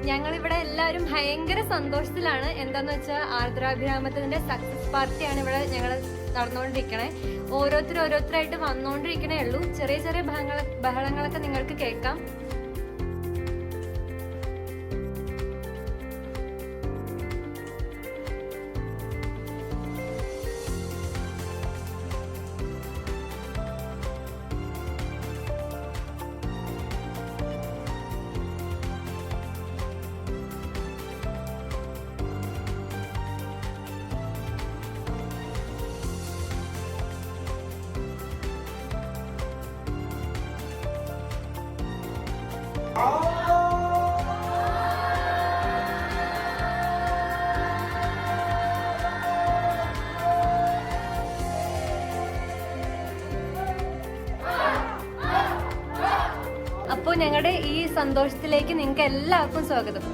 ഞങ്ങളിവിടെ എല്ലാവരും ഭയങ്കര സന്തോഷത്തിലാണ്. എന്താന്ന് വെച്ചാൽ ആർദ്രാഭിരാമത്തിന്റെ സക്സസ് പാർട്ടിയാണ് ഇവിടെ ഞങ്ങൾ നടന്നുകൊണ്ടിരിക്കണേ. ഓരോരുത്തരായിട്ട് വന്നുകൊണ്ടിരിക്കണേ ഉള്ളൂ. ചെറിയ ചെറിയ ബഹളങ്ങളൊക്കെ നിങ്ങൾക്ക് കേൾക്കാം. അപ്പോൾ ഞങ്ങളുടെ ഈ സന്തോഷത്തിലേക്ക് നിങ്ങൾക്ക് എല്ലാവർക്കും സ്വാഗതം.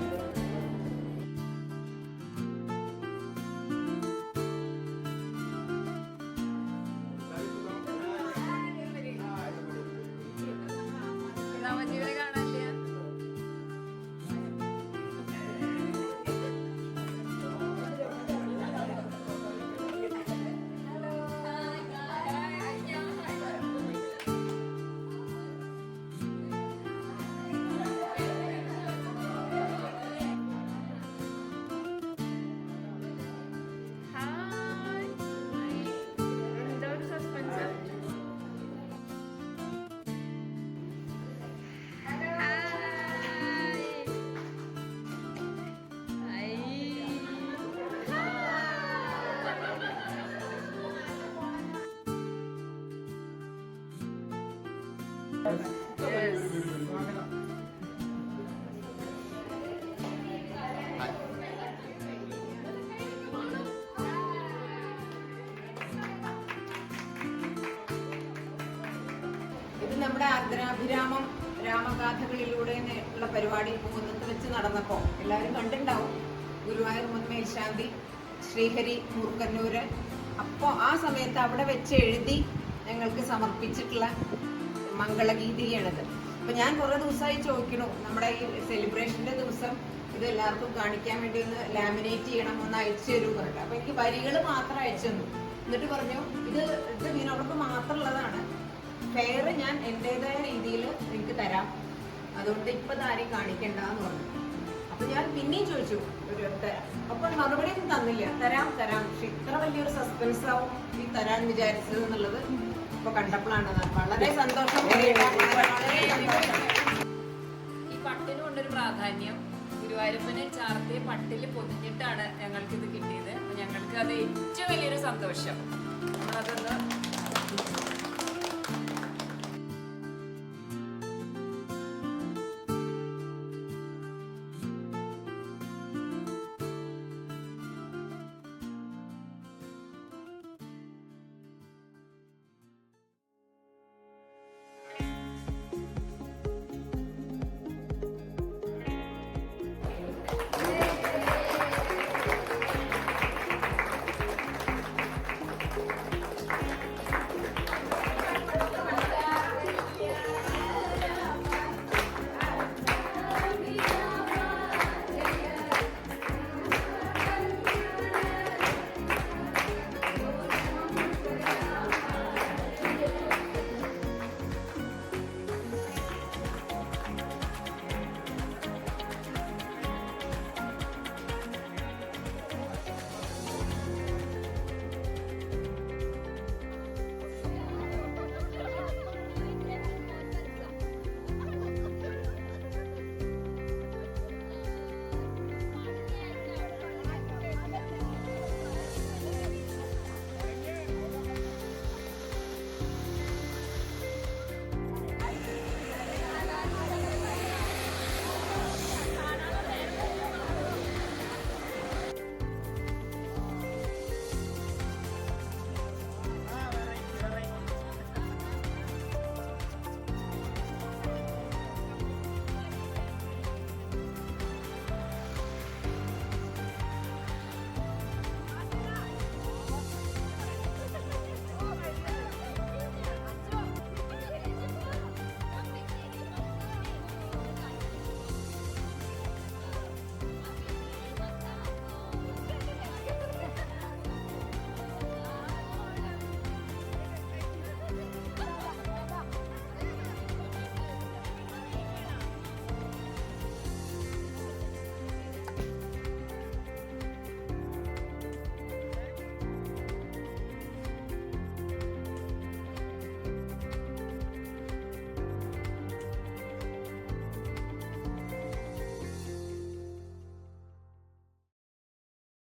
ഇത് നമ്മുടെ ആർദ്രാഭിരാമം രാമഗാഥകളിലൂടെ ഉള്ള പരിപാടി കുന്നത്ത് വെച്ച് നടന്നപ്പോൾ എല്ലാവരും കണ്ടിട്ടുണ്ടാവും. ഗുരുവായൂർ മേൽശാന്തി ശ്രീഹരി മൂർക്കന്നൂര്. അപ്പോൾ ആ സമയത്ത് അവിടെ വെച്ച് എഴുതി ഞങ്ങൾക്ക് സമർപ്പിച്ചിട്ടുള്ള മംഗളഗീതിയാണിത്. അപ്പൊ ഞാൻ കുറെ ദിവസമായി ചോദിക്കണു, നമ്മുടെ ഈ സെലിബ്രേഷന്റെ ദിവസം ഇത് എല്ലാവർക്കും കാണിക്കാൻ വേണ്ടി ഒന്ന് ലാമിനേറ്റ് ചെയ്യണം, ഒന്ന് അയച്ചു തരൂ പറഞ്ഞിട്ട്. അപ്പൊ എനിക്ക് വരികൾ മാത്രം അയച്ചു തന്നു. എന്നിട്ട് പറഞ്ഞു ഇത് മീനവർക്ക് മാത്രമുള്ളതാണ്, ഫെയർ ഞാൻ എന്റേതായ രീതിയിൽ എനിക്ക് തരാം, അതുകൊണ്ട് ഇപ്പൊ ആരെയും കാണിക്കണ്ടെന്ന് പറഞ്ഞു. അപ്പൊ ഞാൻ പിന്നെയും ചോദിച്ചു ഒരു തരാം. അപ്പൊ മറുപടി ഒന്നും തന്നില്ല. തരാം പക്ഷെ ഇത്ര വലിയൊരു സസ്പെൻസ് ആവും ഈ തരാൻ വിചാരിച്ചത് എന്നുള്ളത് ഇപ്പൊ കണ്ടപ്പോഴാണ് വളരെ സന്തോഷം. ഈ പട്ടിന് കൊണ്ടൊരു പ്രാധാന്യം, ഗുരുവായൂരപ്പനെ ചാർത്തിയ പട്ടിൽ പൊതിഞ്ഞിട്ടാണ് ഞങ്ങൾക്ക് ഇത് കിട്ടിയത്. ഞങ്ങൾക്ക് അത് ഏറ്റവും വലിയൊരു സന്തോഷം. നമ്മളതൊന്ന്